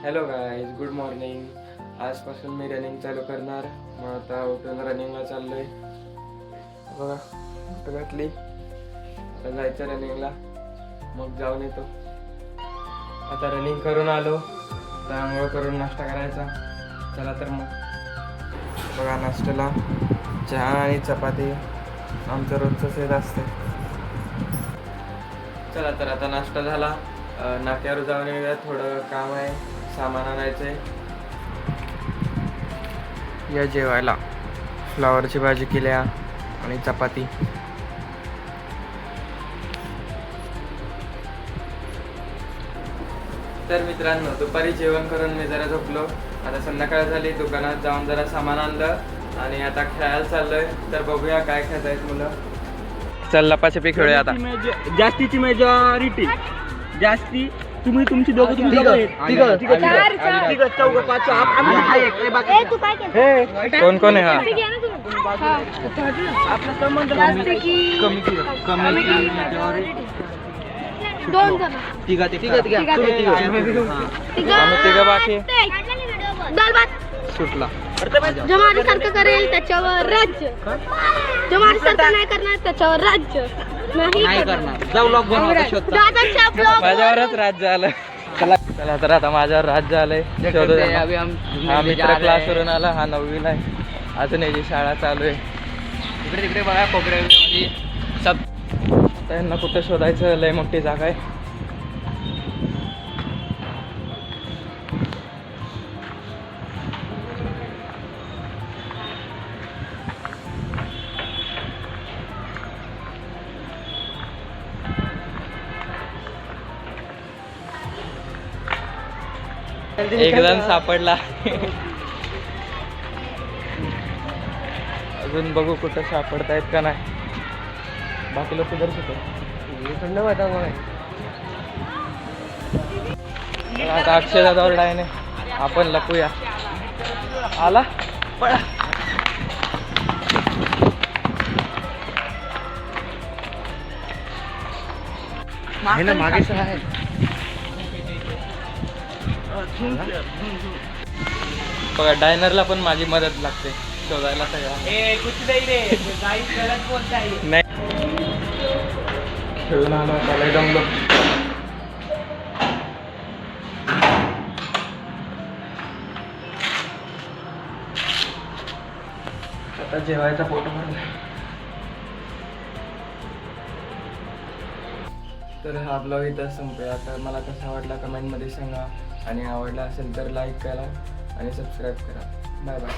Hello guys, good morning. आजपासून मी running चालू करणार. मग आता उठून रनिंगला चाललोय. बघा कुठं घातली. आता जायचं रनिंगला, मग जाऊन येतो. आता रनिंग करून आलो तर आंघोळ करून नाश्ता करायचा. चला तर मग बघा, नाश्त्याला चहा आणि चपाती आमचं रोजचंच येत असते. चला तर आता नाश्ता झाला, नाक्यावर जाऊन येऊया. थोडं काम आहे, सामान आणायचंय. या जेवायला फ्लावरची भाजी केल्या आणि चपाती. तर मित्रांनो, दुपारी जेवण करून मी जरा झोपलो. आता संध्याकाळ झाली, दुकानात जाऊन जरा सामान आणलं आणि आता खेळायला चाललोय. तर बघूया काय खेळतायत मुलं. चल लपाछपी खेळूया आता. जास्तीची मेजॉरिटी जास्ती तुम्ही तुमची दोघं कोण कोण आहे? हा आपला संबंध दोन जण तिघा बाकी सुटला. जो माझ्यासारखं करेल त्याच्यावर राज्य, जो माझ्यासारखं नाही करणार त्याच्यावर राज्य नाही करणार. जाऊ लॉक माझ्यावरच राज्य आलं. चला तर आता माझ्यावर राज्य आलंय. हा मित्र क्लासवरून आला, हा 9वीला आहे. अजून याची शाळा चालू आहे. इकडे तिकडे बघा कोपऱ्यामध्ये सब. त्यांना कुठं शोधायचं, लय मोठी जागा आहे. एक जण सापडला. अजून बघू कुठं सापडतायत का नाही. बाकी लोक सुधारत आता अक्षय दादावर डायने आपण लपूया. आला पळा. मागे आहे. बघा, डायनरला पण माझी मदत लागते शोधायला सगळं. नाही खेळून आलो, त्याला जमलो. आता जेवायचा फोटो भरला. तर हा ब्लॉग इथं संपूया. तर मला कसा आवडला कमेंटमध्ये सांगा, आणि आवडला असेल तर लाईक करा आणि सबस्क्राईब करा. Bye bye.